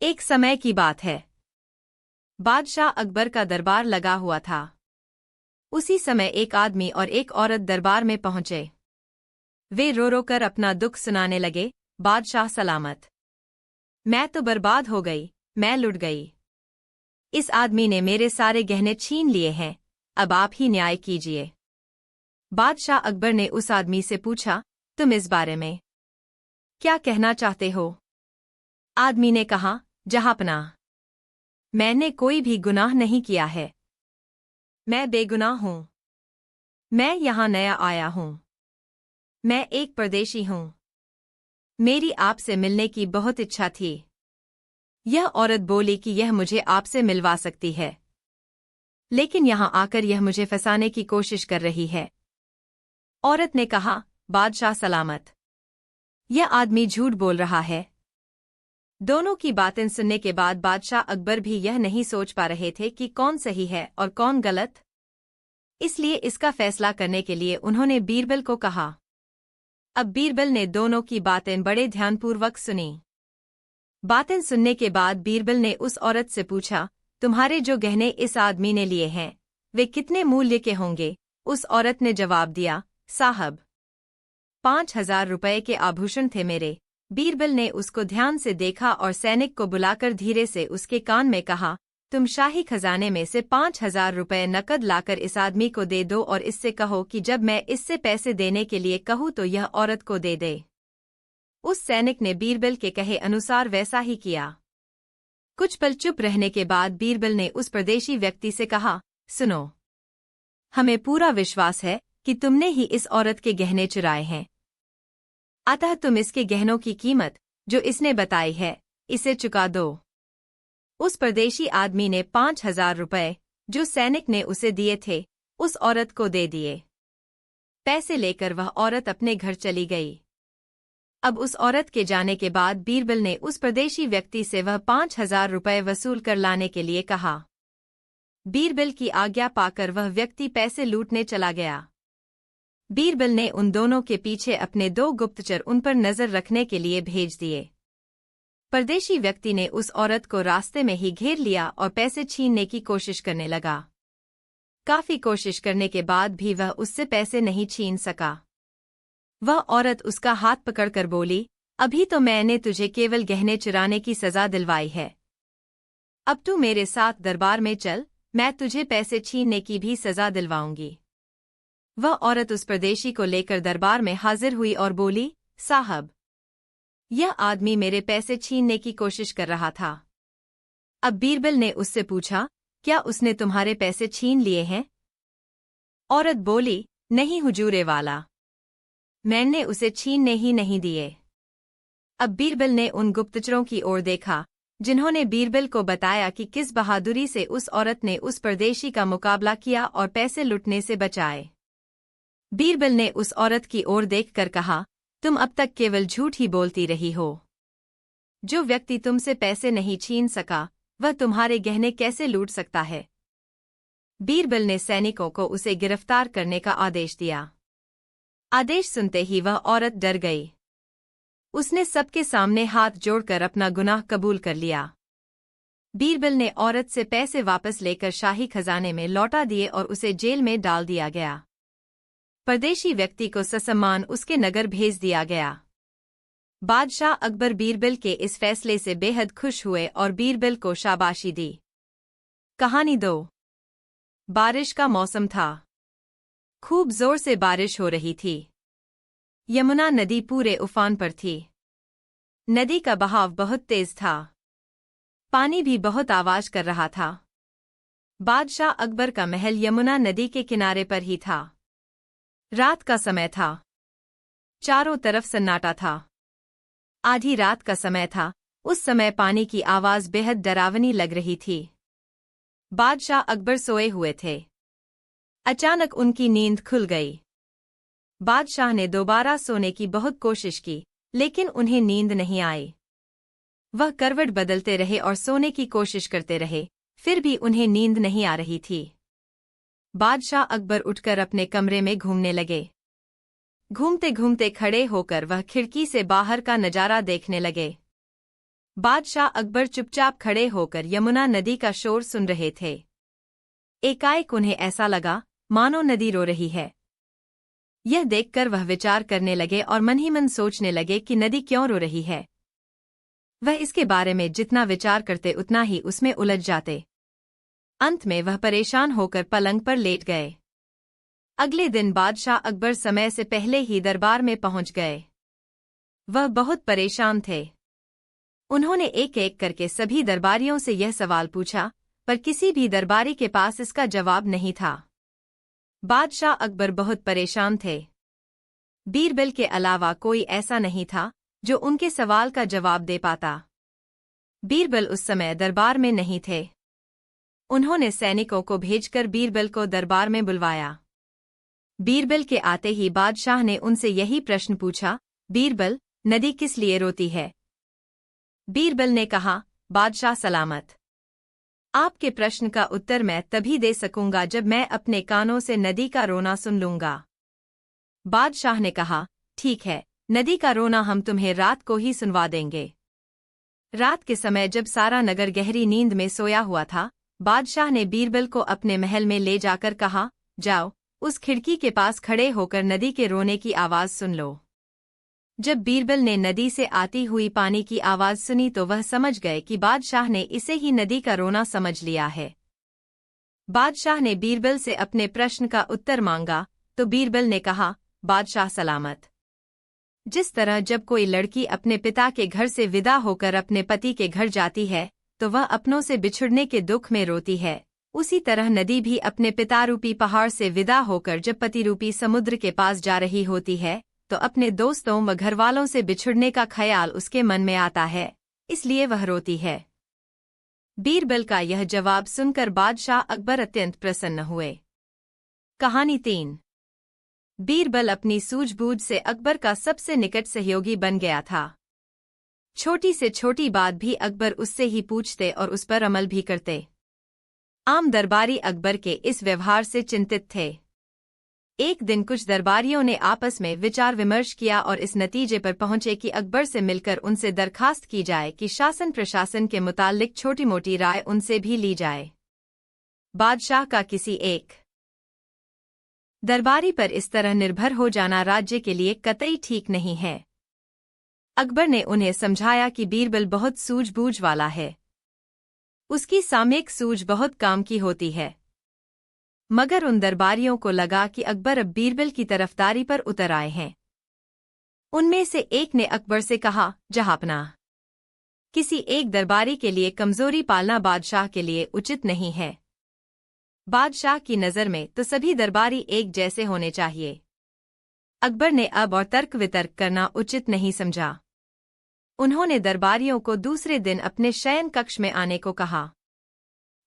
एक समय की बात है। बादशाह अकबर का दरबार लगा हुआ था। उसी समय एक आदमी और एक औरत दरबार में पहुंचे। वे रो रो कर अपना दुख सुनाने लगे। बादशाह सलामत, मैं तो बर्बाद हो गई, मैं लुट गई। इस आदमी ने मेरे सारे गहने छीन लिए हैं, अब आप ही न्याय कीजिए। बादशाह अकबर ने उस आदमी से पूछा, तुम इस बारे में क्या कहना चाहते हो? आदमी ने कहा, जहांपना, मैंने कोई भी गुनाह नहीं किया है। मैं बेगुनाह हूं। मैं यहां नया आया हूं। मैं एक परदेशी हूं। मेरी आपसे मिलने की बहुत इच्छा थी। यह औरत बोली कि यह मुझे आपसे मिलवा सकती है, लेकिन यहां आकर यह मुझे फंसाने की कोशिश कर रही है। औरत ने कहा, बादशाह सलामत, यह आदमी झूठ बोल रहा है। दोनों की बातें सुनने के बाद बादशाह अकबर भी यह नहीं सोच पा रहे थे कि कौन सही है और कौन गलत। इसलिए इसका फैसला करने के लिए उन्होंने बीरबल को कहा। अब बीरबल ने दोनों की बातें बड़े ध्यानपूर्वक सुनी। बातें सुनने के बाद बीरबल ने उस औरत से पूछा, तुम्हारे जो गहने इस आदमी ने लिए हैं, वे कितने मूल्य के होंगे? उस औरत ने जवाब दिया, साहब, 5,000 रुपए के आभूषण थे मेरे। बीरबल ने उसको ध्यान से देखा और सैनिक को बुलाकर धीरे से उसके कान में कहा, तुम शाही खजाने में से 5,000 रुपए नकद लाकर इस आदमी को दे दो और इससे कहो कि जब मैं इससे पैसे देने के लिए कहूँ तो यह औरत को दे दे। उस सैनिक ने बीरबल के कहे अनुसार वैसा ही किया। कुछ पल चुप रहने के बाद बीरबल ने उस परदेशी व्यक्ति से कहा, सुनो, हमें पूरा विश्वास है कि तुमने ही इस औरत के गहने चुराए हैं। अतः तुम इसके गहनों की कीमत जो इसने बताई है, इसे चुका दो। उस परदेशी आदमी ने 5,000 रुपए जो सैनिक ने उसे दिए थे, उस औरत को दे दिए। पैसे लेकर वह औरत अपने घर चली गई। अब उस औरत के जाने के बाद बीरबल ने उस परदेशी व्यक्ति से वह 5,000 रुपए वसूल कर लाने के लिए कहा। बीरबल की आज्ञा पाकर वह व्यक्ति पैसे लूटने चला गया। बीरबल ने उन दोनों के पीछे अपने 2 गुप्तचर उन पर नजर रखने के लिए भेज दिए। परदेशी व्यक्ति ने उस औरत को रास्ते में ही घेर लिया और पैसे छीनने की कोशिश करने लगा। काफी कोशिश करने के बाद भी वह उससे पैसे नहीं छीन सका। वह औरत उसका हाथ पकड़कर बोली, अभी तो मैंने तुझे केवल गहने चुराने की सजा दिलवाई है। अब तू मेरे साथ दरबार में चल, मैं तुझे पैसे छीनने की भी सजा दिलवाऊंगी। वह औरत उस परदेशी को लेकर दरबार में हाजिर हुई और बोली, साहब, यह आदमी मेरे पैसे छीनने की कोशिश कर रहा था। अब बीरबल ने उससे पूछा, क्या उसने तुम्हारे पैसे छीन लिए हैं? औरत बोली, नहीं हुजूरे वाला, मैंने उसे छीनने ही नहीं दिए। अब बीरबल ने उन गुप्तचरों की ओर देखा जिन्होंने बीरबल को बताया कि किस बहादुरी से उस औरत ने उस परदेशी का मुकाबला किया और पैसे लुटने से बचाए। बीरबल ने उस औरत की ओर देखकर कहा, तुम अब तक केवल झूठ ही बोलती रही हो। जो व्यक्ति तुमसे पैसे नहीं छीन सका, वह तुम्हारे गहने कैसे लूट सकता है? बीरबल ने सैनिकों को उसे गिरफ्तार करने का आदेश दिया। आदेश सुनते ही वह औरत डर गई। उसने सबके सामने हाथ जोड़कर अपना गुनाह कबूल कर लिया। बीरबल ने औरत से पैसे वापस लेकर शाही खजाने में लौटा दिए और उसे जेल में डाल दिया गया। परदेशी व्यक्ति को ससम्मान उसके नगर भेज दिया गया। बादशाह अकबर बीरबल के इस फैसले से बेहद खुश हुए और बीरबल को शाबाशी दी। कहानी 2। बारिश का मौसम था। खूब जोर से बारिश हो रही थी। यमुना नदी पूरे उफान पर थी। नदी का बहाव बहुत तेज था। पानी भी बहुत आवाज कर रहा था। बादशाह अकबर का महल यमुना नदी के किनारे पर ही था। रात का समय था। चारों तरफ सन्नाटा था। आधी रात का समय था। उस समय पानी की आवाज बेहद डरावनी लग रही थी। बादशाह अकबर सोए हुए थे। अचानक उनकी नींद खुल गई। बादशाह ने दोबारा सोने की बहुत कोशिश की, लेकिन उन्हें नींद नहीं आई। वह करवट बदलते रहे और सोने की कोशिश करते रहे, फिर भी उन्हें नींद नहीं आ रही थी। बादशाह अकबर उठकर अपने कमरे में घूमने लगे। घूमते घूमते खड़े होकर वह खिड़की से बाहर का नजारा देखने लगे। बादशाह अकबर चुपचाप खड़े होकर यमुना नदी का शोर सुन रहे थे। एकाएक उन्हें ऐसा लगा मानो नदी रो रही है। यह देखकर वह विचार करने लगे और मन ही मन सोचने लगे कि नदी क्यों रो रही है। वह इसके बारे में जितना विचार करते उतना ही उसमें उलझ जाते। अंत में वह परेशान होकर पलंग पर लेट गए। अगले दिन बादशाह अकबर समय से पहले ही दरबार में पहुंच गए। वह बहुत परेशान थे। उन्होंने एक एक करके सभी दरबारियों से यह सवाल पूछा, पर किसी भी दरबारी के पास इसका जवाब नहीं था। बादशाह अकबर बहुत परेशान थे। बीरबल के अलावा कोई ऐसा नहीं था जो उनके सवाल का जवाब दे पाता। बीरबल उस समय दरबार में नहीं थे। उन्होंने सैनिकों को भेजकर बीरबल को दरबार में बुलवाया। बीरबल के आते ही बादशाह ने उनसे यही प्रश्न पूछा, बीरबल, नदी किस लिए रोती है? बीरबल ने कहा, बादशाह सलामत। आपके प्रश्न का उत्तर मैं तभी दे सकूंगा जब मैं अपने कानों से नदी का रोना सुन लूंगा। बादशाह ने कहा, ठीक है, नदी का रोना हम तुम्हें रात को ही सुनवा देंगे। रात के समय जब सारा नगर गहरी नींद में सोया हुआ था, बादशाह ने बीरबल को अपने महल में ले जाकर कहा, जाओ, उस खिड़की के पास खड़े होकर नदी के रोने की आवाज सुन लो। जब बीरबल ने नदी से आती हुई पानी की आवाज सुनी तो वह समझ गए कि बादशाह ने इसे ही नदी का रोना समझ लिया है। बादशाह ने बीरबल से अपने प्रश्न का उत्तर मांगा तो बीरबल ने कहा, बादशाह सलामत। जिस तरह जब कोई लड़की अपने पिता के घर से विदा होकर अपने पति के घर जाती है तो वह अपनों से बिछुड़ने के दुख में रोती है, उसी तरह नदी भी अपने पितारूपी पहाड़ से विदा होकर जब पतिरूपी समुद्र के पास जा रही होती है तो अपने दोस्तों व घरवालों से बिछुड़ने का ख्याल उसके मन में आता है, इसलिए वह रोती है। बीरबल का यह जवाब सुनकर बादशाह अकबर अत्यंत प्रसन्न हुए। कहानी 3। बीरबल अपनी सूझबूझ से अकबर का सबसे निकट सहयोगी बन गया था। छोटी से छोटी बात भी अकबर उससे ही पूछते और उस पर अमल भी करते। आम दरबारी अकबर के इस व्यवहार से चिंतित थे। एक दिन कुछ दरबारियों ने आपस में विचार विमर्श किया और इस नतीजे पर पहुंचे कि अकबर से मिलकर उनसे दरखास्त की जाए कि शासन प्रशासन के मुताल्लिक छोटी मोटी राय उनसे भी ली जाए। बादशाह का किसी एक दरबारी पर इस तरह निर्भर हो जाना राज्य के लिए कतई ठीक नहीं है। अकबर ने उन्हें समझाया कि बीरबल बहुत सूझबूझ वाला है। उसकी सामयिक सूझ बहुत काम की होती है। मगर उन दरबारियों को लगा कि अकबर अब बीरबल की तरफदारी पर उतर आए हैं। उनमें से एक ने अकबर से कहा, जहांपना, किसी एक दरबारी के लिए कमजोरी पालना बादशाह के लिए उचित नहीं है। बादशाह की नज़र में तो सभी दरबारी एक जैसे होने चाहिए। अकबर ने अब और तर्क वितर्क करना उचित नहीं समझा। उन्होंने दरबारियों को दूसरे दिन अपने शयन कक्ष में आने को कहा।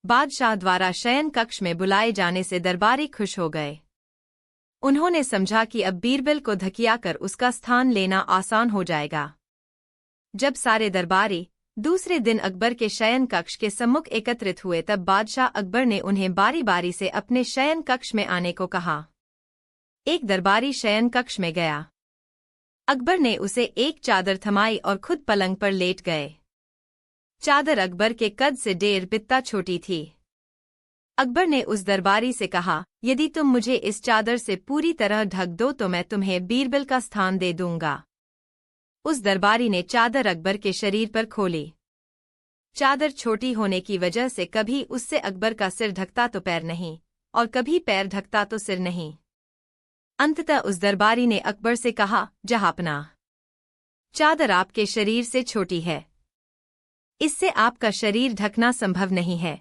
बादशाह द्वारा शयन कक्ष में बुलाए जाने से दरबारी खुश हो गए। उन्होंने समझा कि अब बीरबल को धकियाकर उसका स्थान लेना आसान हो जाएगा। जब सारे दरबारी दूसरे दिन अकबर के शयन कक्ष के सम्मुख एकत्रित हुए तब बादशाह अकबर ने उन्हें बारी बारी से अपने शयन कक्ष में आने को कहा। एक दरबारी शयन कक्ष में गया। अकबर ने उसे एक चादर थमाई और खुद पलंग पर लेट गए। चादर अकबर के कद से 1.5 बित्ता छोटी थी। अकबर ने उस दरबारी से कहा, यदि तुम मुझे इस चादर से पूरी तरह ढक दो तो मैं तुम्हें बीरबल का स्थान दे दूंगा। उस दरबारी ने चादर अकबर के शरीर पर खोली। चादर छोटी होने की वजह से कभी उससे अकबर का सिर ढकता तो पैर नहीं, और कभी पैर ढकता तो सिर नहीं। अंततः उस दरबारी ने अकबर से कहा, जहांपना, चादर आपके शरीर से छोटी है, इससे आपका शरीर ढकना संभव नहीं है।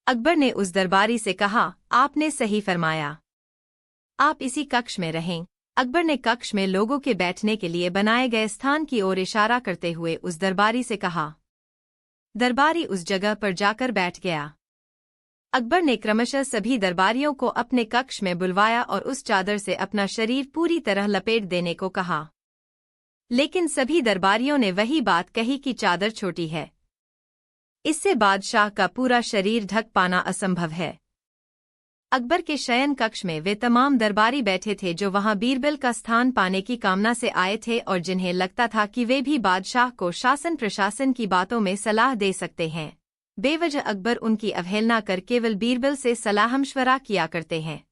अकबर ने उस दरबारी से कहा, आपने सही फरमाया, आप इसी कक्ष में रहें। अकबर ने कक्ष में लोगों के बैठने के लिए बनाए गए स्थान की ओर इशारा करते हुए उस दरबारी से कहा। दरबारी उस जगह पर जाकर बैठ गया। अकबर ने क्रमशः सभी दरबारियों को अपने कक्ष में बुलवाया और उस चादर से अपना शरीर पूरी तरह लपेट देने को कहा। लेकिन सभी दरबारियों ने वही बात कही कि चादर छोटी है, इससे बादशाह का पूरा शरीर ढक पाना असंभव है। अकबर के शयन कक्ष में वे तमाम दरबारी बैठे थे जो वहां बीरबल का स्थान पाने की कामना से आए थे और जिन्हें लगता था कि वे भी बादशाह को शासन प्रशासन की बातों में सलाह दे सकते हैं। बेवजह अकबर उनकी अवहेलना कर केवल बीरबल से सलाह-मशवरा किया करते हैं।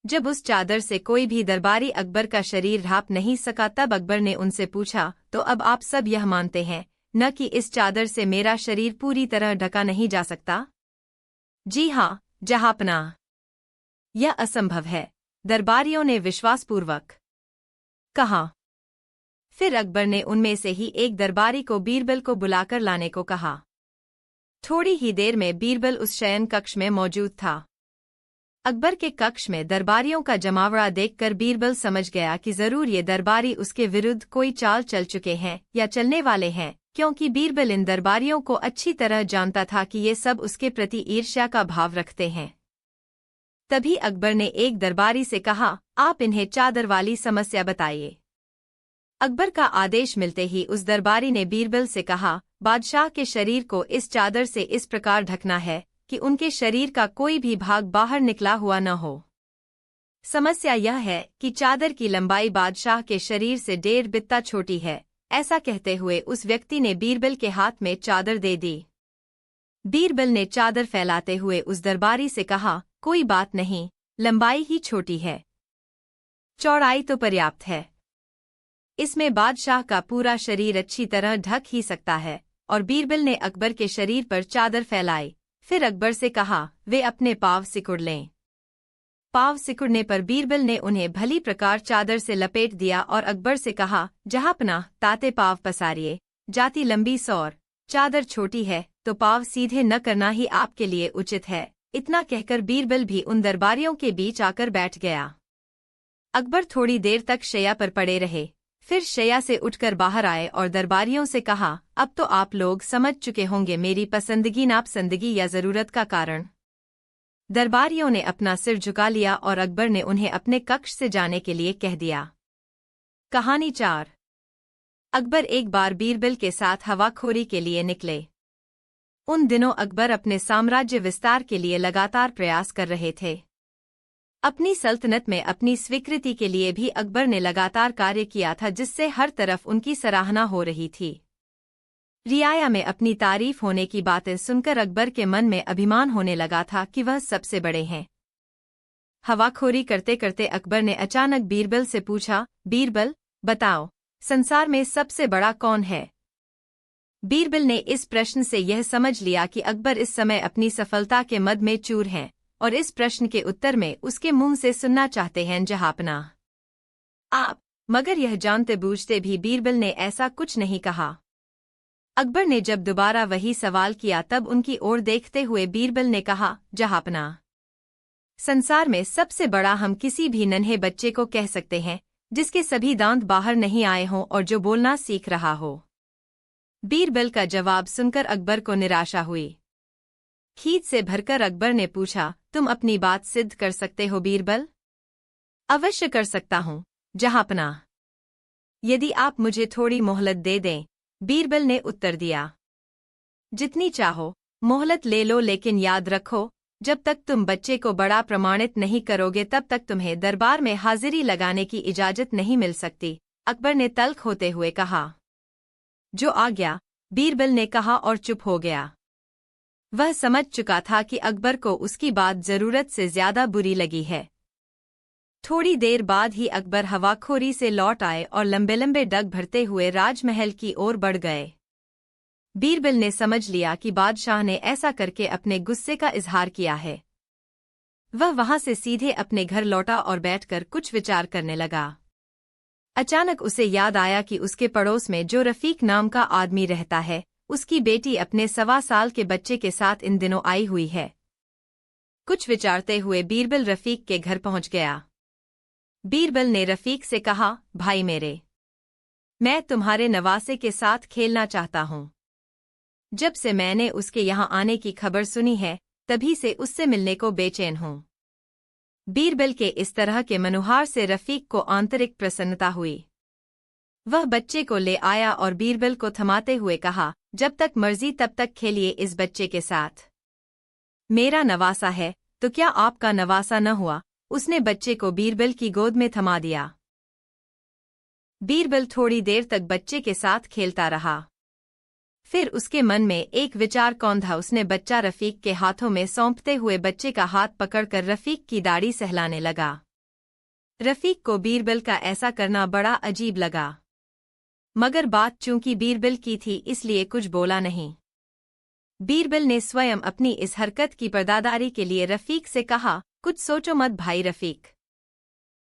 जब उस चादर से कोई भी दरबारी अकबर का शरीर ढांप नहीं सका तब अकबर ने उनसे पूछा, तो अब आप सब यह मानते हैं न कि इस चादर से मेरा शरीर पूरी तरह ढका नहीं जा सकता? जी हाँ जहांपनाह, यह असंभव है, दरबारियों ने विश्वासपूर्वक कहा। फिर अकबर ने उनमें से ही एक दरबारी को बीरबल को बुलाकर लाने को कहा। थोड़ी ही देर में बीरबल उस शयन कक्ष में मौजूद था। अकबर के कक्ष में दरबारियों का जमावड़ा देखकर बीरबल समझ गया कि जरूर ये दरबारी उसके विरुद्ध कोई चाल चल चुके हैं या चलने वाले हैं, क्योंकि बीरबल इन दरबारियों को अच्छी तरह जानता था कि ये सब उसके प्रति ईर्ष्या का भाव रखते हैं। तभी अकबर ने एक दरबारी से कहा, आप इन्हें चादर वाली समस्या बताइए। अकबर का आदेश मिलते ही उस दरबारी ने बीरबल से कहा, बादशाह के शरीर को इस चादर से इस प्रकार ढकना है कि उनके शरीर का कोई भी भाग बाहर निकला हुआ न हो। समस्या यह है कि चादर की लंबाई बादशाह के शरीर से 1.5 बित्ता छोटी है। ऐसा कहते हुए उस व्यक्ति ने बीरबल के हाथ में चादर दे दी। बीरबल ने चादर फैलाते हुए उस दरबारी से कहा, कोई बात नहीं, लंबाई ही छोटी है, चौड़ाई तो पर्याप्त है। इसमें बादशाह का पूरा शरीर अच्छी तरह ढक ही सकता है। और बीरबल ने अकबर के शरीर पर चादर फैलाई। फिर अकबर से कहा, वे अपने पाँव सिकुड़ लें। पाँव सिकुड़ने पर बीरबल ने उन्हें भली प्रकार चादर से लपेट दिया और अकबर से कहा, जहांपनाह, ताते पाँव पसारिए, जाति लंबी सौर, चादर छोटी है तो पाँव सीधे न करना ही आपके लिए उचित है। इतना कहकर बीरबल भी उन दरबारियों के बीच आकर बैठ गया। अकबर थोड़ी देर तक शैया पर पड़े रहे, फिर शैया से उठकर बाहर आए और दरबारियों से कहा, अब तो आप लोग समझ चुके होंगे मेरी पसंदगी नापसंदगी या जरूरत का कारण। दरबारियों ने अपना सिर झुका लिया और अकबर ने उन्हें अपने कक्ष से जाने के लिए कह दिया। कहानी 4। अकबर एक बार बीरबल के साथ हवाखोरी के लिए निकले। उन दिनों अकबर अपने साम्राज्य विस्तार के लिए लगातार प्रयास कर रहे थे। अपनी सल्तनत में अपनी स्वीकृति के लिए भी अकबर ने लगातार कार्य किया था, जिससे हर तरफ उनकी सराहना हो रही थी। रियाया में अपनी तारीफ होने की बातें सुनकर अकबर के मन में अभिमान होने लगा था कि वह सबसे बड़े हैं। हवाखोरी करते करते अकबर ने अचानक बीरबल से पूछा, बीरबल, बताओ, संसार में सबसे बड़ा कौन है? बीरबल ने इस प्रश्न से यह समझ लिया कि अकबर इस समय अपनी सफलता के मद में चूर हैं और इस प्रश्न के उत्तर में उसके मुंह से सुनना चाहते हैं, जहांपनाह आप। मगर यह जानते बूझते भी बीरबल ने ऐसा कुछ नहीं कहा। अकबर ने जब दोबारा वही सवाल किया तब उनकी ओर देखते हुए बीरबल ने कहा, जहांपनाह, संसार में सबसे बड़ा हम किसी भी नन्हे बच्चे को कह सकते हैं जिसके सभी दांत बाहर नहीं आए हों और जो बोलना सीख रहा हो। बीरबल का जवाब सुनकर अकबर को निराशा हुई। खीज से भरकर अकबर ने पूछा, तुम अपनी बात सिद्ध कर सकते हो बीरबल? अवश्य कर सकता हूँ, जहांपनाह, यदि आप मुझे थोड़ी मोहलत दे दें, बीरबल ने उत्तर दिया। जितनी चाहो मोहलत ले लो, लेकिन याद रखो, जब तक तुम बच्चे को बड़ा प्रमाणित नहीं करोगे तब तक तुम्हें दरबार में हाजिरी लगाने की इजाजत नहीं मिल सकती। अकबर ने तल्ख होते हुए कहा। जो आ गया, बीरबल ने कहा और चुप हो गया। वह समझ चुका था कि अकबर को उसकी बात जरूरत से ज्यादा बुरी लगी है। थोड़ी देर बाद ही अकबर हवाखोरी से लौट आए और लंबे लंबे डग भरते हुए राजमहल की ओर बढ़ गए। बीरबल ने समझ लिया कि बादशाह ने ऐसा करके अपने गुस्से का इजहार किया है। वह वहां से सीधे अपने घर लौटा और बैठकर कुछ विचार करने लगा। अचानक उसे याद आया कि उसके पड़ोस में जो रफीक नाम का आदमी रहता है, उसकी बेटी अपने 1.25 साल के बच्चे के साथ इन दिनों आई हुई है। कुछ विचारते हुए बीरबल रफीक के घर पहुंच गया। बीरबल ने रफीक से कहा, भाई मेरे, मैं तुम्हारे नवासे के साथ खेलना चाहता हूँ। जब से मैंने उसके यहाँ आने की खबर सुनी है, तभी से उससे मिलने को बेचैन हूँ। बीरबल के इस तरह के मनुहार से रफीक को आंतरिक प्रसन्नता हुई। वह बच्चे को ले आया और बीरबल को थमाते हुए कहा, जब तक मर्जी तब तक खेलिए इस बच्चे के साथ। मेरा नवासा है तो क्या आपका नवासा न हुआ? उसने बच्चे को बीरबल की गोद में थमा दिया। बीरबल थोड़ी देर तक बच्चे के साथ खेलता रहा। फिर उसके मन में एक विचार कौंधा। उसने बच्चा रफीक के हाथों में सौंपते हुए बच्चे का हाथ पकड़कर रफीक की दाढ़ी सहलाने लगा। रफीक को बीरबल का ऐसा करना बड़ा अजीब लगा, मगर बात चूंकि बीरबल की थी इसलिए कुछ बोला नहीं। बीरबल ने स्वयं अपनी इस हरकत की पर्दादारी के लिए रफीक से कहा, कुछ सोचो मत भाई रफीक,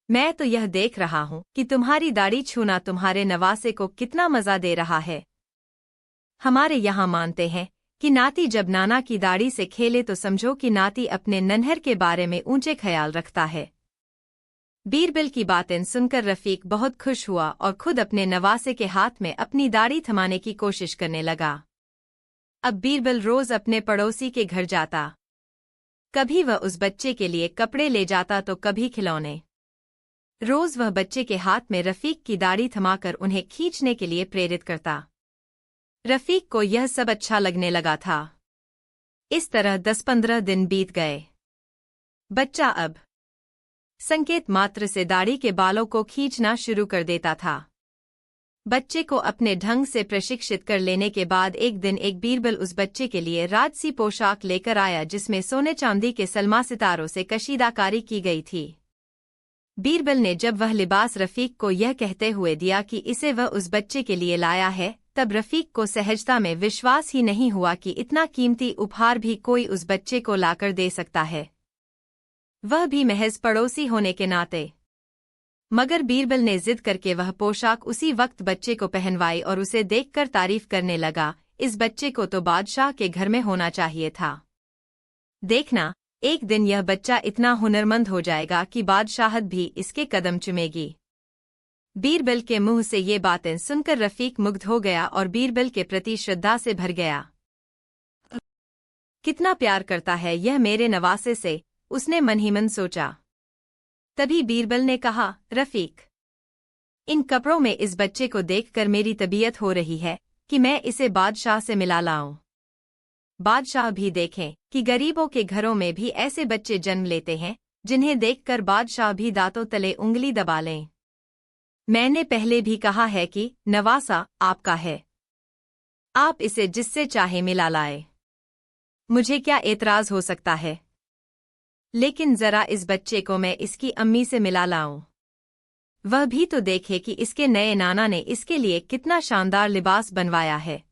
मैं तो यह देख रहा हूं कि तुम्हारी दाढ़ी छूना तुम्हारे नवासे को कितना मजा दे रहा है। हमारे यहाँ मानते हैं कि नाती जब नाना की दाढ़ी से खेले तो समझो कि नाती अपने नन्हर के बारे में ऊंचे ख्याल रखता है। बीरबल की बातें सुनकर रफीक बहुत खुश हुआ और खुद अपने नवासे के हाथ में अपनी दाढ़ी थमाने की कोशिश करने लगा। अब बीरबल रोज अपने पड़ोसी के घर जाता। कभी वह उस बच्चे के लिए कपड़े ले जाता तो कभी खिलौने। रोज वह बच्चे के हाथ में रफीक की दाढ़ी थमाकर उन्हें खींचने के लिए प्रेरित करता। रफीक को यह सब अच्छा लगने लगा था। इस तरह 10-15 दिन बीत गए। बच्चा अब संकेत मात्र से दाढ़ी के बालों को खींचना शुरू कर देता था। बच्चे को अपने ढंग से प्रशिक्षित कर लेने के बाद एक दिन एक बीरबल उस बच्चे के लिए राजसी पोशाक लेकर आया जिसमें सोने चांदी के सलमा सितारों से कशीदाकारी की गई थी। बीरबल ने जब वह लिबास रफीक को यह कहते हुए दिया कि इसे वह उस बच्चे के लिए लाया है, तब रफीक को सहजता में विश्वास ही नहीं हुआ कि इतना कीमती उपहार भी कोई उस बच्चे को लाकर दे सकता है, वह भी महज पड़ोसी होने के नाते। मगर बीरबल ने जिद करके वह पोशाक उसी वक्त बच्चे को पहनवाई और उसे देखकर तारीफ करने लगा, इस बच्चे को तो बादशाह के घर में होना चाहिए था। देखना, एक दिन यह बच्चा इतना हुनरमंद हो जाएगा कि बादशाहत भी इसके कदम चूमेगी। बीरबल के मुंह से ये बातें सुनकर रफीक मुग्ध हो गया और बीरबल के प्रति श्रद्धा से भर गया। कितना प्यार करता है यह मेरे नवासे से, उसने मन ही मन सोचा। तभी बीरबल ने कहा, रफीक, इन कपड़ों में इस बच्चे को देखकर मेरी तबीयत हो रही है कि मैं इसे बादशाह से मिला लाऊं। बादशाह भी देखें कि गरीबों के घरों में भी ऐसे बच्चे जन्म लेते हैं जिन्हें देखकर बादशाह भी दांतों तले उंगली दबा लें। मैंने पहले भी कहा है कि नवासा आपका है, आप इसे जिससे चाहे मिला लाए, मुझे क्या एतराज हो सकता है। लेकिन जरा इस बच्चे को मैं इसकी अम्मी से मिला लाऊं, वह भी तो देखे कि इसके नए नाना ने इसके लिए कितना शानदार लिबास बनवाया है।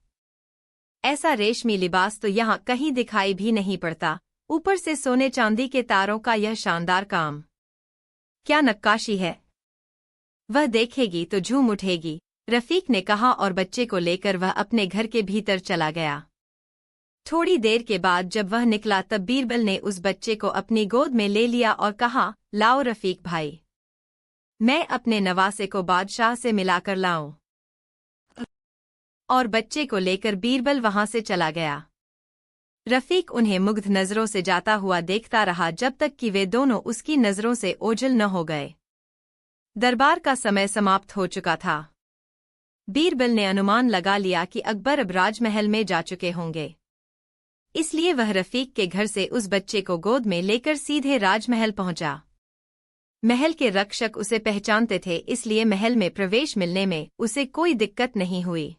ऐसा रेशमी लिबास तो यहाँ कहीं दिखाई भी नहीं पड़ता, ऊपर से सोने चांदी के तारों का यह शानदार काम, क्या नक्काशी है। वह देखेगी तो झूम उठेगी, रफीक ने कहा और बच्चे को लेकर वह अपने घर के भीतर चला गया। थोड़ी देर के बाद जब वह निकला तब बीरबल ने उस बच्चे को अपनी गोद में ले लिया और कहा, लाओ रफीक भाई, मैं अपने नवासे को बादशाह से मिलाकर लाऊं। और बच्चे को लेकर बीरबल वहां से चला गया। रफीक उन्हें मुग्ध नजरों से जाता हुआ देखता रहा जब तक कि वे दोनों उसकी नजरों से ओझल न हो गए। दरबार का समय समाप्त हो चुका था। बीरबल ने अनुमान लगा लिया कि अकबर अब राजमहल में जा चुके होंगे, इसलिए वह रफीक के घर से उस बच्चे को गोद में लेकर सीधे राजमहल पहुंचा। महल के रक्षक उसे पहचानते थे, इसलिए महल में प्रवेश मिलने में उसे कोई दिक्कत नहीं हुई।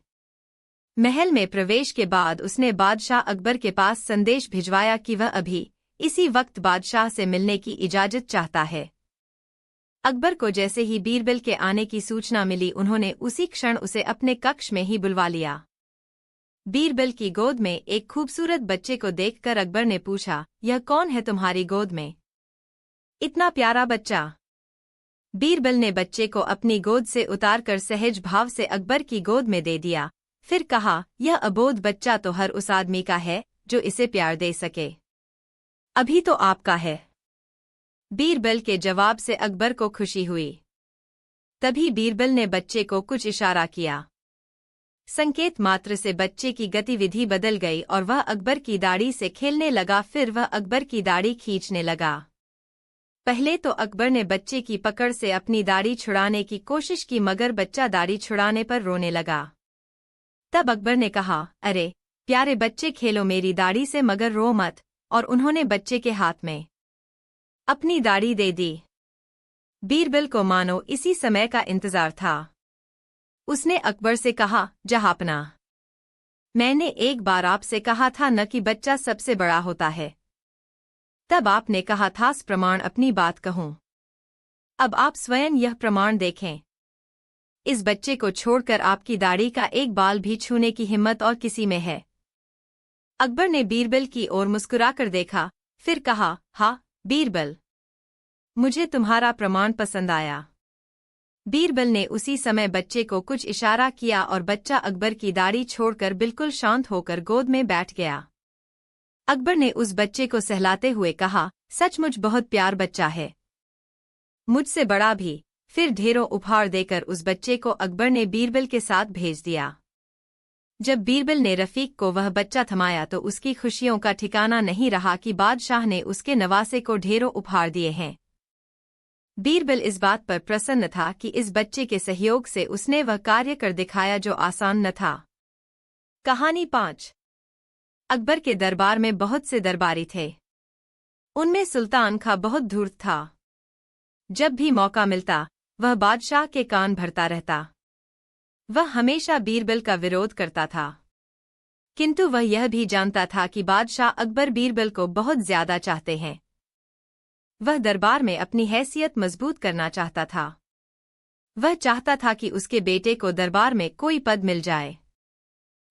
महल में प्रवेश के बाद उसने बादशाह अकबर के पास संदेश भिजवाया कि वह अभी इसी वक्त बादशाह से मिलने की इजाजत चाहता है। अकबर को जैसे ही बीरबल के आने की सूचना मिली, उन्होंने उसी क्षण उसे अपने कक्ष में ही बुलवा लिया। बीरबल की गोद में एक खूबसूरत बच्चे को देखकर अकबर ने पूछा, यह कौन है तुम्हारी गोद में, इतना प्यारा बच्चा। बीरबल ने बच्चे को अपनी गोद से उतारकर सहज भाव से अकबर की गोद में दे दिया, फिर कहा, यह अबोध बच्चा तो हर उस आदमी का है जो इसे प्यार दे सके, अभी तो आपका है। बीरबल के जवाब से अकबर को खुशी हुई। तभी बीरबल ने बच्चे को कुछ इशारा किया। संकेत मात्र से बच्चे की गतिविधि बदल गई और वह अकबर की दाढ़ी से खेलने लगा। फिर वह अकबर की दाढ़ी खींचने लगा। पहले तो अकबर ने बच्चे की पकड़ से अपनी दाढ़ी छुड़ाने की कोशिश की, मगर बच्चा दाढ़ी छुड़ाने पर रोने लगा। तब अकबर ने कहा, अरे प्यारे बच्चे, खेलो मेरी दाढ़ी से मगर रो मत। और उन्होंने बच्चे के हाथ में अपनी दाढ़ी दे दी। बीरबल को मानो इसी समय का इंतजार था। उसने अकबर से कहा, जहांपना, मैंने एक बार आपसे कहा था न कि बच्चा सबसे बड़ा होता है। तब आपने कहा था प्रमाण अपनी बात कहूं। अब आप स्वयं यह प्रमाण देखें। इस बच्चे को छोड़कर आपकी दाढ़ी का एक बाल भी छूने की हिम्मत और किसी में है? अकबर ने बीरबल की ओर मुस्कुराकर देखा, फिर कहा, हाँ बीरबल, मुझे तुम्हारा प्रमाण पसंद आया। बीरबल ने उसी समय बच्चे को कुछ इशारा किया और बच्चा अकबर की दाढ़ी छोड़कर बिल्कुल शांत होकर गोद में बैठ गया। अकबर ने उस बच्चे को सहलाते हुए कहा, सचमुच बहुत प्यार बच्चा है, मुझसे बड़ा भी। फिर ढेरों उपहार देकर उस बच्चे को अकबर ने बीरबल के साथ भेज दिया। जब बीरबल ने रफीक को वह बच्चा थमाया तो उसकी खुशियों का ठिकाना नहीं रहा कि बादशाह ने उसके नवासे को ढेरों उपहार दिए हैं। बीरबल इस बात पर प्रसन्न था कि इस बच्चे के सहयोग से उसने वह कार्य कर दिखाया जो आसान न था। कहानी 5। अकबर के दरबार में बहुत से दरबारी थे। उनमें सुल्तान खां बहुत धूर्त था। जब भी मौका मिलता वह बादशाह के कान भरता रहता। वह हमेशा बीरबल का विरोध करता था, किंतु वह यह भी जानता था कि बादशाह अकबर बीरबल को बहुत ज्यादा चाहते हैं। वह दरबार में अपनी हैसियत मजबूत करना चाहता था। वह चाहता था कि उसके बेटे को दरबार में कोई पद मिल जाए।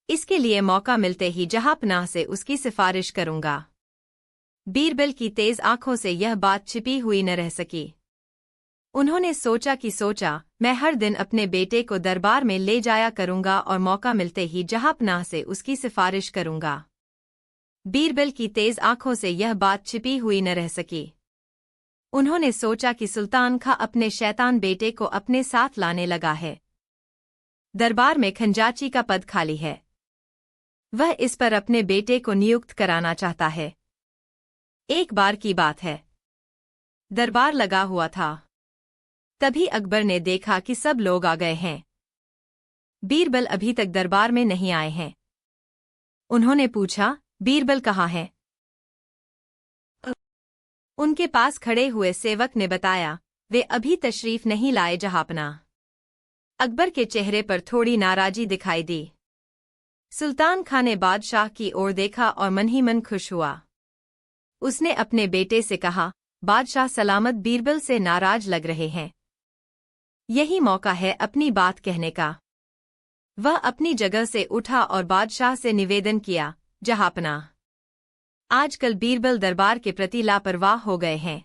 इसके लिए मौका मिलते ही जहांपनाह से उसकी सिफारिश करूंगा। बीरबल की तेज आंखों से यह बात छिपी हुई न रह सकी। उन्होंने सोचा, मैं हर दिन अपने बेटे को दरबार में ले जाया करूंगा और मौका मिलते ही जहांपनाह से उसकी सिफारिश करूंगा। बीरबल की तेज आंखों से यह बात छिपी हुई न रह सकी। उन्होंने सोचा कि सुल्तान खां अपने शैतान बेटे को अपने साथ लाने लगा है। दरबार में खंजाची का पद खाली है। वह इस पर अपने बेटे को नियुक्त कराना चाहता है। एक बार की बात है, दरबार लगा हुआ था। तभी अकबर ने देखा कि सब लोग आ गए हैं। बीरबल अभी तक दरबार में नहीं आए हैं। उन्होंने पूछा, बीरबल कहाँ है? उनके पास खड़े हुए सेवक ने बताया, वे अभी तशरीफ नहीं लाए जहांपनाह। अकबर के चेहरे पर थोड़ी नाराजी दिखाई दी। सुल्तान खां ने बादशाह की ओर देखा और मन ही मन खुश हुआ। उसने अपने बेटे से कहा, बादशाह सलामत बीरबल से नाराज लग रहे हैं। यही मौका है अपनी बात कहने का। वह अपनी जगह से उठा और बादशाह से निवेदन किया, जहांपनाह, आजकल बीरबल दरबार के प्रति लापरवाह हो गए हैं।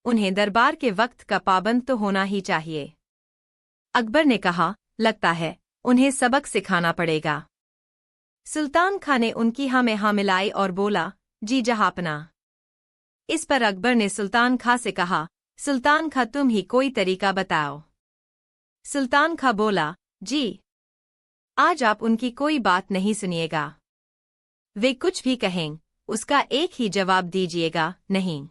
उन्हें दरबार के वक्त का पाबंद तो होना ही चाहिए। अकबर ने कहा, लगता है उन्हें सबक सिखाना पड़ेगा। सुल्तान खां ने उनकी हाँ में हाँ मिलाई और बोला, जी जहांपनाह। इस पर अकबर ने सुल्तान खां से कहा, सुल्तान खां तुम ही कोई तरीका बताओ। सुल्तान खां बोला, जी, आज आप उनकी कोई बात नहीं सुनिएगा। वे कुछ भी कहें उसका एक ही जवाब दीजिएगा, नहीं।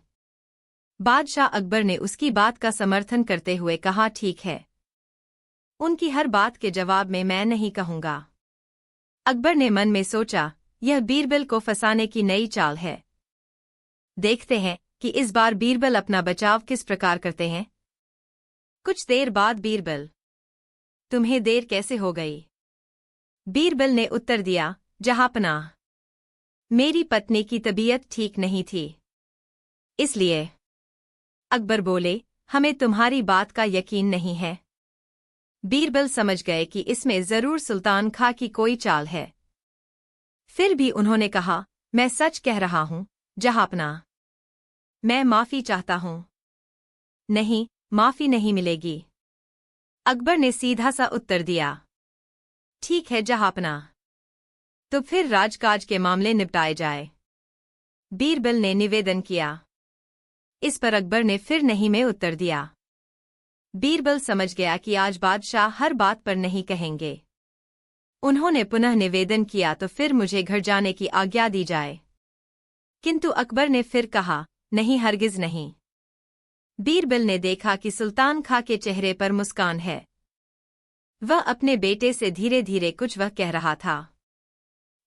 बादशाह अकबर ने उसकी बात का समर्थन करते हुए कहा, ठीक है, उनकी हर बात के जवाब में मैं नहीं कहूंगा। अकबर ने मन में सोचा, यह बीरबल को फंसाने की नई चाल है। देखते हैं कि इस बार बीरबल अपना बचाव किस प्रकार करते हैं। कुछ देर बाद बीरबल, तुम्हें देर कैसे हो गई? बीरबल ने उत्तर दिया, जहांपनाह, मेरी पत्नी की तबीयत ठीक नहीं थी, इसलिए। अकबर बोले, हमें तुम्हारी बात का यकीन नहीं है। बीरबल समझ गए कि इसमें जरूर सुल्तान खां की कोई चाल है। फिर भी उन्होंने कहा, मैं सच कह रहा हूं जहांपनाह, मैं माफी चाहता हूं। नहीं, माफी नहीं मिलेगी। अकबर ने सीधा सा उत्तर दिया, ठीक है जहांपनाह, तो फिर राजकाज के मामले निपटाए जाए। बीरबल ने निवेदन किया। इस पर अकबर ने फिर नहीं में उत्तर दिया। बीरबल समझ गया कि आज बादशाह हर बात पर नहीं कहेंगे। उन्होंने पुनः निवेदन किया, तो फिर मुझे घर जाने की आज्ञा दी जाए। किंतु अकबर ने फिर कहा, नहीं, हरगिज नहीं। बीरबल ने देखा कि सुल्तान खां के चेहरे पर मुस्कान है। वह अपने बेटे से धीरे धीरे कुछ वह कह रहा था।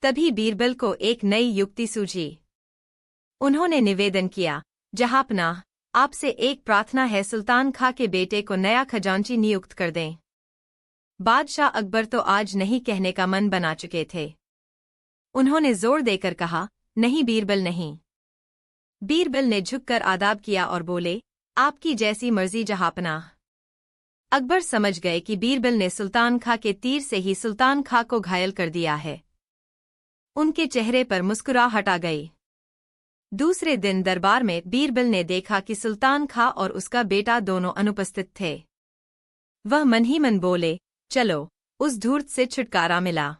तभी बीरबल को एक नई युक्ति सूझी। उन्होंने निवेदन किया, जहांपनाह, आपसे एक प्रार्थना है, सुल्तान खां के बेटे को नया खजांची नियुक्त कर दें। बादशाह अकबर तो आज नहीं कहने का मन बना चुके थे। उन्होंने जोर देकर कहा, नहीं बीरबल नहीं। बीरबल ने झुककर आदाब किया और बोले, आपकी जैसी मर्जी जहांपनाह। अकबर समझ गए कि बीरबल ने सुल्तान खां के तीर से ही सुल्तान खां को घायल कर दिया है। उनके चेहरे पर मुस्कुराहट आ गई। दूसरे दिन दरबार में बीरबल ने देखा कि सुल्तान खां और उसका बेटा दोनों अनुपस्थित थे। वह मन ही मन बोले, चलो, उस धूर्त से छुटकारा मिला।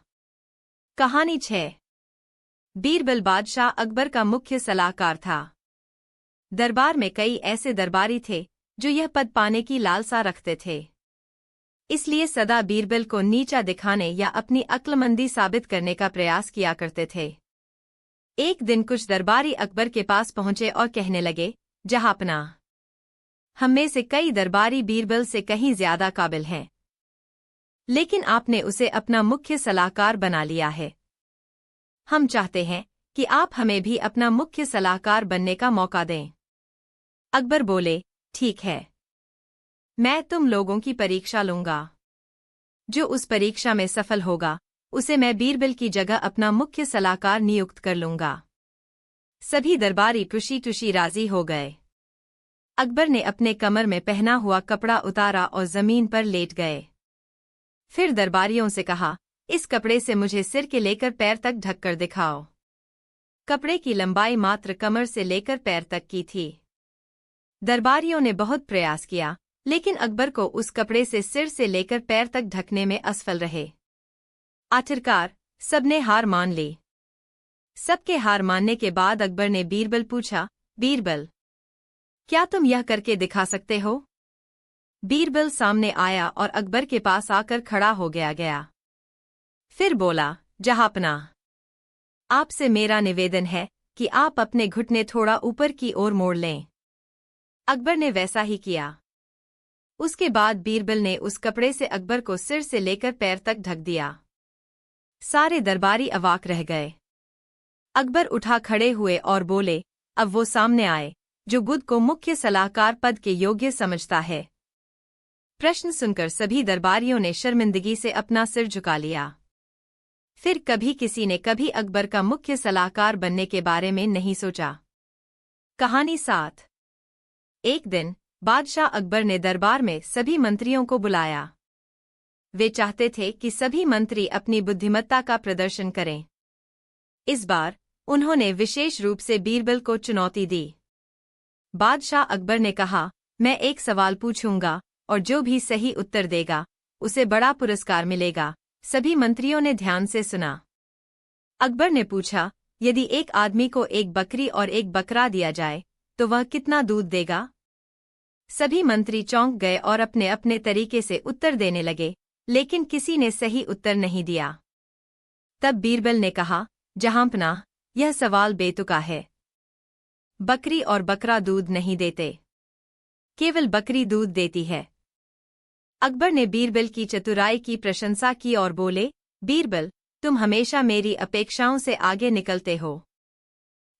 कहानी 6। बीरबल बादशाह अकबर का मुख्य सलाहकार था। दरबार में कई ऐसे दरबारी थे जो यह पद पाने की लालसा रखते थे, इसलिए सदा बीरबल को नीचा दिखाने या अपनी अक्लमंदी साबित करने का प्रयास किया करते थे। एक दिन कुछ दरबारी अकबर के पास पहुंचे और कहने लगे, जहांपनाह, हम में से कई दरबारी बीरबल से कहीं ज्यादा काबिल हैं, लेकिन आपने उसे अपना मुख्य सलाहकार बना लिया है। हम चाहते हैं कि आप हमें भी अपना मुख्य सलाहकार बनने का मौका दें। अकबर बोले, ठीक है, मैं तुम लोगों की परीक्षा लूंगा। जो उस परीक्षा में सफल होगा उसे मैं बीरबल की जगह अपना मुख्य सलाहकार नियुक्त कर लूंगा। सभी दरबारी खुशी राजी हो गए। अकबर ने अपने कमर में पहना हुआ कपड़ा उतारा और जमीन पर लेट गए। फिर दरबारियों से कहा, इस कपड़े से मुझे सिर के लेकर पैर तक ढककर दिखाओ। कपड़े की लंबाई मात्र कमर से लेकर पैर तक की थी। दरबारियों ने बहुत प्रयास किया, लेकिन अकबर को उस कपड़े से सिर से लेकर पैर तक ढकने में असफल रहे। आखिरकार सबने हार मान ली। सबके हार मानने के बाद अकबर ने बीरबल पूछा, बीरबल, क्या तुम यह करके दिखा सकते हो? बीरबल सामने आया और अकबर के पास आकर खड़ा हो गया। फिर बोला, जहांपनाह, आपसे मेरा निवेदन है कि आप अपने घुटने थोड़ा ऊपर की ओर मोड़ लें। अकबर ने वैसा ही किया। उसके बाद बीरबल ने उस कपड़े से अकबर को सिर से लेकर पैर तक ढक दिया। सारे दरबारी अवाक रह गए। अकबर उठा खड़े हुए और बोले, अब वो सामने आए जो खुद को मुख्य सलाहकार पद के योग्य समझता है। प्रश्न सुनकर सभी दरबारियों ने शर्मिंदगी से अपना सिर झुका लिया। फिर कभी किसी ने कभी अकबर का मुख्य सलाहकार बनने के बारे में नहीं सोचा। कहानी 7। एक दिन बादशाह अकबर ने दरबार में सभी मंत्रियों को बुलाया। वे चाहते थे कि सभी मंत्री अपनी बुद्धिमत्ता का प्रदर्शन करें। इस बार उन्होंने विशेष रूप से बीरबल को चुनौती दी। बादशाह अकबर ने कहा, मैं एक सवाल पूछूंगा और जो भी सही उत्तर देगा उसे बड़ा पुरस्कार मिलेगा। सभी मंत्रियों ने ध्यान से सुना। अकबर ने पूछा, यदि एक आदमी को एक बकरी और एक बकरा दिया जाए तो वह कितना दूध देगा? सभी मंत्री चौंक गए और अपने अपने तरीके से उत्तर देने लगे, लेकिन किसी ने सही उत्तर नहीं दिया। तब बीरबल ने कहा, जहांपनाह, यह सवाल बेतुका है। बकरी और बकरा दूध नहीं देते, केवल बकरी दूध देती है। अकबर ने बीरबल की चतुराई की प्रशंसा की और बोले, बीरबल, तुम हमेशा मेरी अपेक्षाओं से आगे निकलते हो,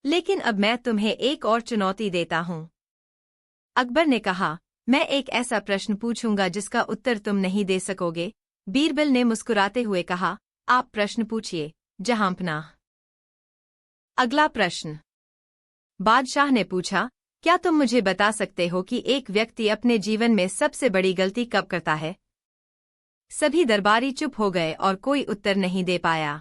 लेकिन अब मैं तुम्हें एक और चुनौती देता हूं। अकबर ने कहा, मैं एक ऐसा प्रश्न पूछूंगा जिसका उत्तर तुम नहीं दे सकोगे। बीरबल ने मुस्कुराते हुए कहा, आप प्रश्न पूछिए, जहांपनाह। अगला प्रश्न। बादशाह ने पूछा, क्या तुम मुझे बता सकते हो कि एक व्यक्ति अपने जीवन में सबसे बड़ी गलती कब करता है? सभी दरबारी चुप हो गए और कोई उत्तर नहीं दे पाया।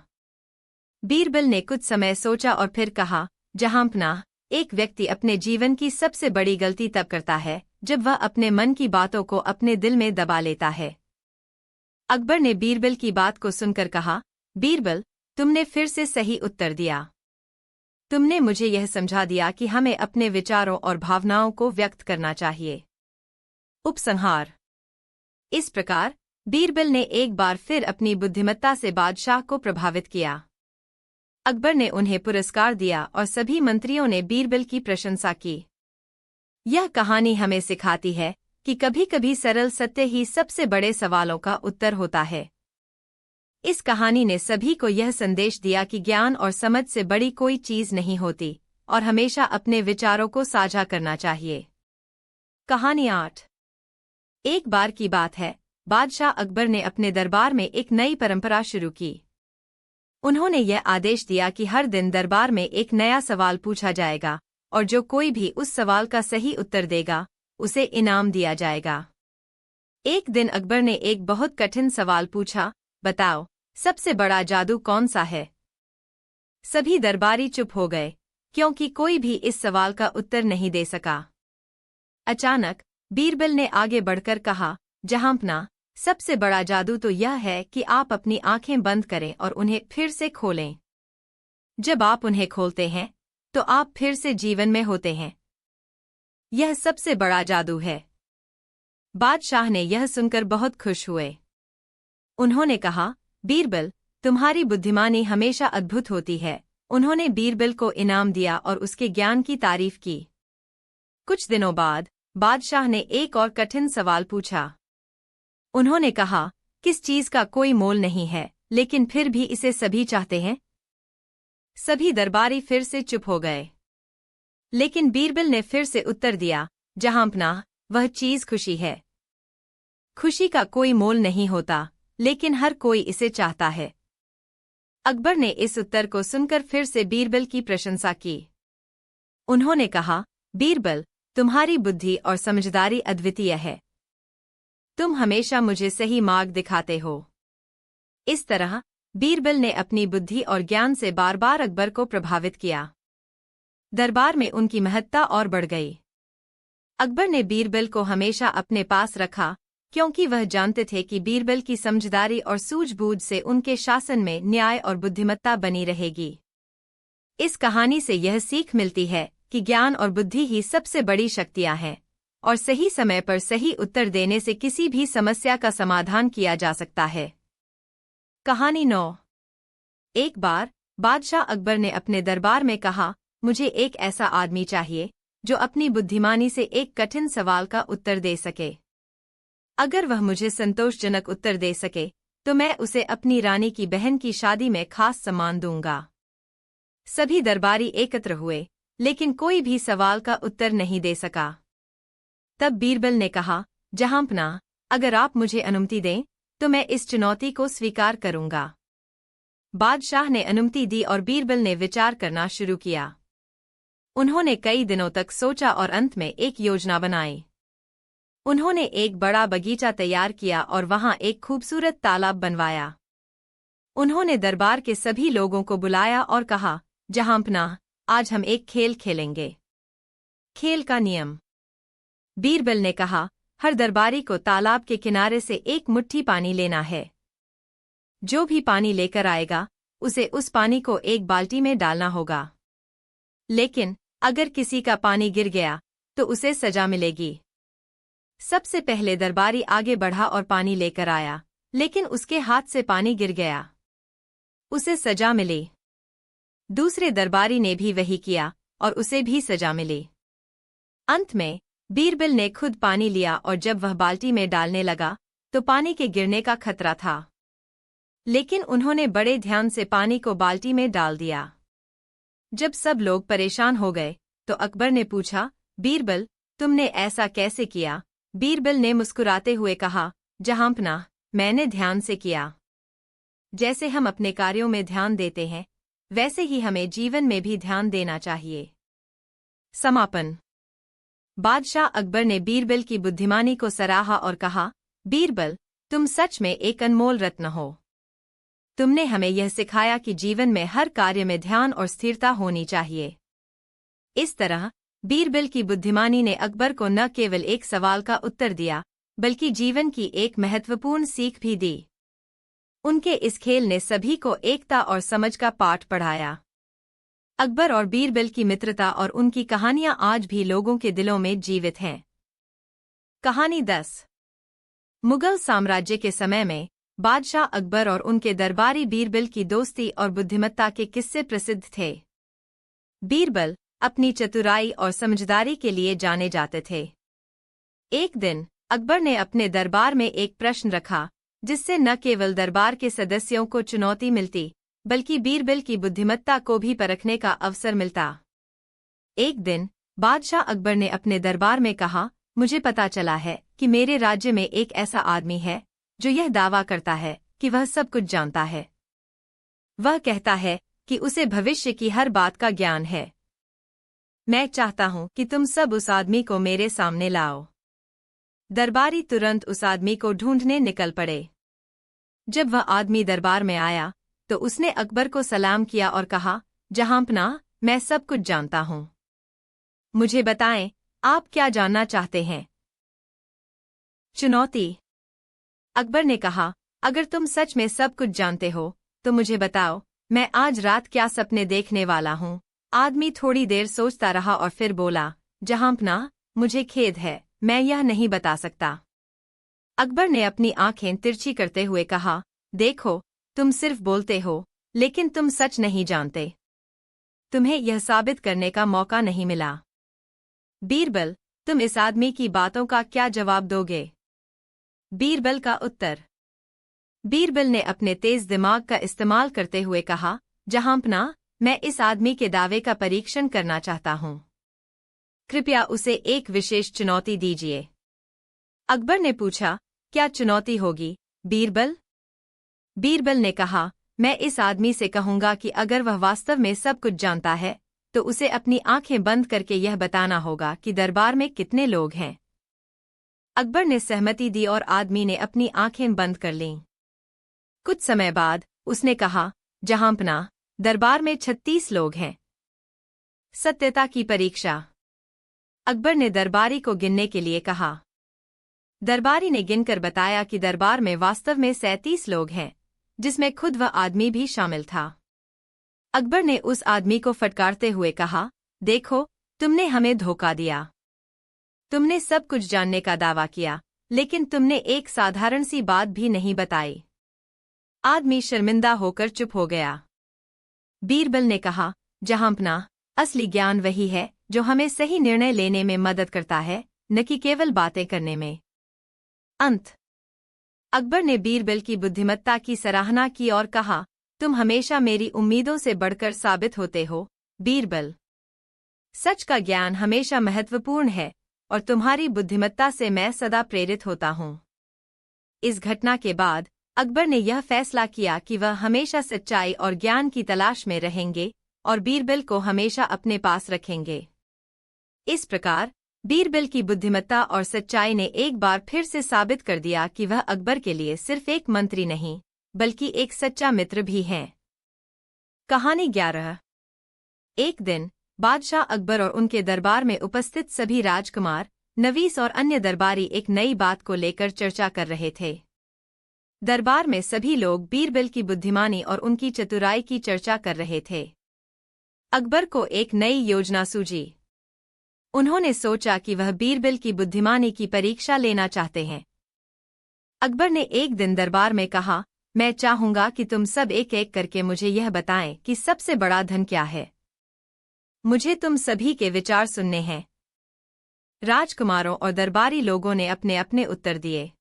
बीरबल ने कुछ समय सोचा और फिर कहा, जहांपनाह, एक व्यक्ति अपने जीवन की सबसे बड़ी गलती तब करता है जब वह अपने मन की बातों को अपने दिल में दबा लेता है। अकबर ने बीरबल की बात को सुनकर कहा, बीरबल, तुमने फिर से सही उत्तर दिया। तुमने मुझे यह समझा दिया कि हमें अपने विचारों और भावनाओं को व्यक्त करना चाहिए। उपसंहार। इस प्रकार बीरबल ने एक बार फिर अपनी बुद्धिमत्ता से बादशाह को प्रभावित किया। अकबर ने उन्हें पुरस्कार दिया और सभी मंत्रियों ने बीरबल की प्रशंसा की। यह कहानी हमें सिखाती है कि कभी-कभी सरल सत्य ही सबसे बड़े सवालों का उत्तर होता है। इस कहानी ने सभी को यह संदेश दिया कि ज्ञान और समझ से बड़ी कोई चीज नहीं होती और हमेशा अपने विचारों को साझा करना चाहिए। कहानी 8। एक बार की बात है, बादशाह अकबर ने अपने दरबार में एक नई परंपरा शुरू की। उन्होंने यह आदेश दिया कि हर दिन दरबार में एक नया सवाल पूछा जाएगा और जो कोई भी उस सवाल का सही उत्तर देगा उसे इनाम दिया जाएगा। एक दिन अकबर ने एक बहुत कठिन सवाल पूछा, बताओ, सबसे बड़ा जादू कौन सा है? सभी दरबारी चुप हो गए, क्योंकि कोई भी इस सवाल का उत्तर नहीं दे सका। अचानक बीरबल ने आगे बढ़कर कहा, जहांपना, सबसे बड़ा जादू तो यह है कि आप अपनी आंखें बंद करें और उन्हें फिर से खोलें। जब आप उन्हें खोलते हैं तो आप फिर से जीवन में होते हैं। यह सबसे बड़ा जादू है। बादशाह ने यह सुनकर बहुत खुश हुए। उन्होंने कहा, बीरबल, तुम्हारी बुद्धिमानी हमेशा अद्भुत होती है। उन्होंने बीरबल को इनाम दिया और उसके ज्ञान की तारीफ की। कुछ दिनों बाद बादशाह ने एक और कठिन सवाल पूछा। उन्होंने कहा, किस चीज का कोई मोल नहीं है, लेकिन फिर भी इसे सभी चाहते हैं? सभी दरबारी फिर से चुप हो गए। लेकिन बीरबल ने फिर से उत्तर दिया, जहांपनाह, वह चीज खुशी है। खुशी का कोई मोल नहीं होता, लेकिन हर कोई इसे चाहता है। अकबर ने इस उत्तर को सुनकर फिर से बीरबल की प्रशंसा की। उन्होंने कहा, बीरबल, तुम्हारी बुद्धि और समझदारी अद्वितीय है। तुम हमेशा मुझे सही मार्ग दिखाते हो। इस तरह बीरबल ने अपनी बुद्धि और ज्ञान से बार बार अकबर को प्रभावित किया। दरबार में उनकी महत्ता और बढ़ गई। अकबर ने बीरबल को हमेशा अपने पास रखा, क्योंकि वह जानते थे कि बीरबल की समझदारी और सूझबूझ से उनके शासन में न्याय और बुद्धिमत्ता बनी रहेगी। इस कहानी से यह सीख मिलती है कि ज्ञान और बुद्धि ही सबसे बड़ी शक्तियां हैं, और सही समय पर सही उत्तर देने से किसी भी समस्या का समाधान किया जा सकता है। कहानी 9। एक बार बादशाह अकबर ने अपने दरबार में कहा, मुझे एक ऐसा आदमी चाहिए जो अपनी बुद्धिमानी से एक कठिन सवाल का उत्तर दे सके। अगर वह मुझे संतोषजनक उत्तर दे सके तो मैं उसे अपनी रानी की बहन की शादी में खास सम्मान दूंगा। सभी दरबारी एकत्र हुए, लेकिन कोई भी सवाल का उत्तर नहीं दे सका। तब बीरबल ने कहा, जहांपनाह, अगर आप मुझे अनुमति दें तो मैं इस चुनौती को स्वीकार करूंगा। बादशाह ने अनुमति दी और बीरबल ने विचार करना शुरू किया। उन्होंने कई दिनों तक सोचा और अंत में एक योजना बनाई। उन्होंने एक बड़ा बगीचा तैयार किया और वहां एक खूबसूरत तालाब बनवाया। उन्होंने दरबार के सभी लोगों को बुलाया और कहा, जहांपनाह, आज हम एक खेल खेलेंगे। खेल का नियम। बीरबल ने कहा, हर दरबारी को तालाब के किनारे से एक मुट्ठी पानी लेना है। जो भी पानी लेकर आएगा उसे उस पानी को एक बाल्टी में डालना होगा। लेकिन अगर किसी का पानी गिर गया तो उसे सजा मिलेगी। सबसे पहले दरबारी आगे बढ़ा और पानी लेकर आया, लेकिन उसके हाथ से पानी गिर गया। उसे सजा मिली। दूसरे दरबारी ने भी वही किया और उसे भी सजा मिली। अंत में बीरबल ने खुद पानी लिया और जब वह बाल्टी में डालने लगा तो पानी के गिरने का खतरा था। लेकिन उन्होंने बड़े ध्यान से पानी को बाल्टी में डाल दिया। जब सब लोग परेशान हो गए तो अकबर ने पूछा, बीरबल, तुमने ऐसा कैसे किया? बीरबल ने मुस्कुराते हुए कहा, जहांपनाह, मैंने ध्यान से किया। जैसे हम अपने कार्यों में ध्यान देते हैं, वैसे ही हमें जीवन में भी ध्यान देना चाहिए। समापन। बादशाह अकबर ने बीरबल की बुद्धिमानी को सराहा और कहा, बीरबल, तुम सच में एक अनमोल रत्न हो। तुमने हमें यह सिखाया कि जीवन में हर कार्य में ध्यान और स्थिरता होनी चाहिए। इस तरह बीरबल की बुद्धिमानी ने अकबर को न केवल एक सवाल का उत्तर दिया, बल्कि जीवन की एक महत्वपूर्ण सीख भी दी। उनके इस खेल ने सभी को एकता और समझ का पाठ पढ़ाया। अकबर और बीरबल की मित्रता और उनकी कहानियां आज भी लोगों के दिलों में जीवित हैं। कहानी 10। मुगल साम्राज्य के समय में बादशाह अकबर और उनके दरबारी बीरबल की दोस्ती और बुद्धिमत्ता के किस्से प्रसिद्ध थे। बीरबल अपनी चतुराई और समझदारी के लिए जाने जाते थे। एक दिन अकबर ने अपने दरबार में एक प्रश्न रखा, जिससे न केवल दरबार के सदस्यों को चुनौती मिलती, बल्कि बीरबल की बुद्धिमत्ता को भी परखने का अवसर मिलता। एक दिन बादशाह अकबर ने अपने दरबार में कहा, मुझे पता चला है कि मेरे राज्य में एक ऐसा आदमी है जो यह दावा करता है कि वह सब कुछ जानता है। वह कहता है कि उसे भविष्य की हर बात का ज्ञान है। मैं चाहता हूं कि तुम सब उस आदमी को मेरे सामने लाओ। दरबारी तुरंत उस आदमी को ढूंढने निकल पड़े। जब वह आदमी दरबार में आया तो उसने अकबर को सलाम किया और कहा, जहांपनाह, मैं सब कुछ जानता हूं। मुझे बताएं, आप क्या जानना चाहते हैं? चुनौती। अकबर ने कहा, अगर तुम सच में सब कुछ जानते हो तो मुझे बताओ, मैं आज रात क्या सपने देखने वाला हूं। आदमी थोड़ी देर सोचता रहा और फिर बोला, जहांपनाह, मुझे खेद है, मैं यह नहीं बता सकता। अकबर ने अपनी आंखें तिरछी करते हुए कहा, देखो, तुम सिर्फ बोलते हो, लेकिन तुम सच नहीं जानते। तुम्हें यह साबित करने का मौका नहीं मिला। बीरबल, तुम इस आदमी की बातों का क्या जवाब दोगे? बीरबल का उत्तर। बीरबल ने अपने तेज दिमाग का इस्तेमाल करते हुए कहा, जहांपनाह, मैं इस आदमी के दावे का परीक्षण करना चाहता हूं। कृपया उसे एक विशेष चुनौती दीजिए। अकबर ने पूछा, क्या चुनौती होगी, बीरबल? बीरबल ने कहा, मैं इस आदमी से कहूंगा कि अगर वह वास्तव में सब कुछ जानता है तो उसे अपनी आंखें बंद करके यह बताना होगा कि दरबार में कितने लोग हैं। अकबर ने सहमति दी और आदमी ने अपनी आंखें बंद कर लीं। कुछ समय बाद उसने कहा, जहांपनाह, दरबार में 36 लोग हैं। सत्यता की परीक्षा। अकबर ने दरबारी को गिनने के लिए कहा। दरबारी ने गिनकर बताया कि दरबार में वास्तव में 37 लोग हैं, जिसमें खुद वह आदमी भी शामिल था। अकबर ने उस आदमी को फटकारते हुए कहा, देखो, तुमने हमें धोखा दिया। तुमने सब कुछ जानने का दावा किया, लेकिन तुमने एक साधारण सी बात भी नहीं बताई। आदमी शर्मिंदा होकर चुप हो गया। बीरबल ने कहा, जहांपनाह, असली ज्ञान वही है जो हमें सही निर्णय लेने में मदद करता है, न कि केवल बातें करने में। अंत। अकबर ने बीरबल की बुद्धिमत्ता की सराहना की और कहा, तुम हमेशा मेरी उम्मीदों से बढ़कर साबित होते हो, बीरबल। सच का ज्ञान हमेशा महत्वपूर्ण है और तुम्हारी बुद्धिमत्ता से मैं सदा प्रेरित होता हूँ। इस घटना के बाद अकबर ने यह फैसला किया कि वह हमेशा सच्चाई और ज्ञान की तलाश में रहेंगे और बीरबल को हमेशा अपने पास रखेंगे। इस प्रकार बीरबल की बुद्धिमत्ता और सच्चाई ने एक बार फिर से साबित कर दिया कि वह अकबर के लिए सिर्फ एक मंत्री नहीं, बल्कि एक सच्चा मित्र भी हैं। कहानी 11। एक दिन बादशाह अकबर और उनके दरबार में उपस्थित सभी राजकुमार, नवीस और अन्य दरबारी एक नई बात को लेकर चर्चा कर रहे थे। दरबार में सभी लोग बीरबल की बुद्धिमानी और उनकी चतुराई की चर्चा कर रहे थे। अकबर को एक नई योजना सूझी। उन्होंने सोचा कि वह बीरबल की बुद्धिमानी की परीक्षा लेना चाहते हैं। अकबर ने एक दिन दरबार में कहा, मैं चाहूंगा कि तुम सब एक एक करके मुझे यह बताएं कि सबसे बड़ा धन क्या है। मुझे तुम सभी के विचार सुनने हैं। राजकुमारों और दरबारी लोगों ने अपने अपने उत्तर दिए।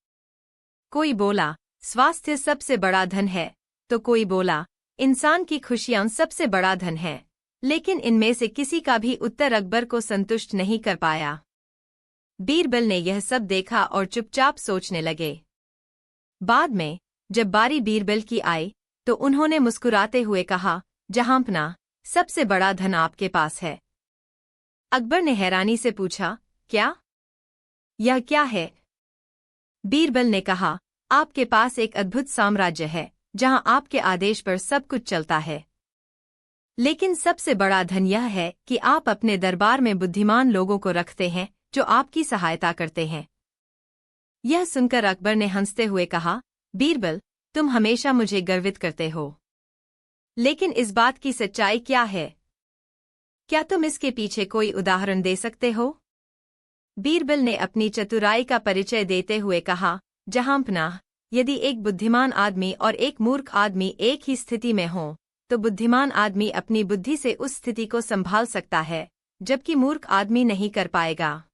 कोई बोला, स्वास्थ्य सबसे बड़ा धन है, तो कोई बोला, इंसान की खुशियां सबसे बड़ा धन है। लेकिन इनमें से किसी का भी उत्तर अकबर को संतुष्ट नहीं कर पाया। बीरबल ने यह सब देखा और चुपचाप सोचने लगे। बाद में जब बारी बीरबल की आई तो उन्होंने मुस्कुराते हुए कहा, जहांपनाह, सबसे बड़ा धन आपके पास है। अकबर ने हैरानी से पूछा, क्या? यह क्या है? बीरबल ने कहा, आपके पास एक अद्भुत साम्राज्य है जहां आपके आदेश पर सब कुछ चलता है। लेकिन सबसे बड़ा धन यह है कि आप अपने दरबार में बुद्धिमान लोगों को रखते हैं जो आपकी सहायता करते हैं। यह सुनकर अकबर ने हंसते हुए कहा, बीरबल, तुम हमेशा मुझे गर्वित करते हो। लेकिन इस बात की सच्चाई क्या है? क्या तुम इसके पीछे कोई उदाहरण दे सकते हो? बीरबल ने अपनी चतुराई का परिचय देते हुए कहा, जहांपनाह, यदि एक बुद्धिमान आदमी और एक मूर्ख आदमी एक ही स्थिति में हों, तो बुद्धिमान आदमी अपनी बुद्धि से उस स्थिति को संभाल सकता है, जबकि मूर्ख आदमी नहीं कर पाएगा।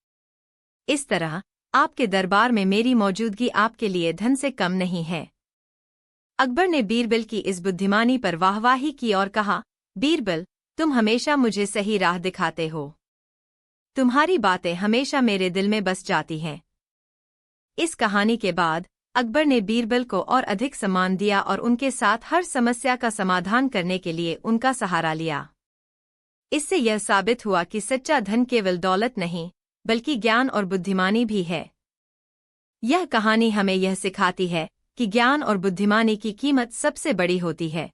इस तरह आपके दरबार में मेरी मौजूदगी आपके लिए धन से कम नहीं है। अकबर ने बीरबल की इस बुद्धिमानी पर वाहवाही की और कहा, बीरबल, तुम हमेशा मुझे सही राह दिखाते हो। तुम्हारी बातें हमेशा मेरे दिल में बस जाती हैं। इस कहानी के बाद अकबर ने बीरबल को और अधिक सम्मान दिया और उनके साथ हर समस्या का समाधान करने के लिए उनका सहारा लिया। इससे यह साबित हुआ कि सच्चा धन केवल दौलत नहीं, बल्कि ज्ञान और बुद्धिमानी भी है। यह कहानी हमें यह सिखाती है कि ज्ञान और बुद्धिमानी की कीमत सबसे बड़ी होती है।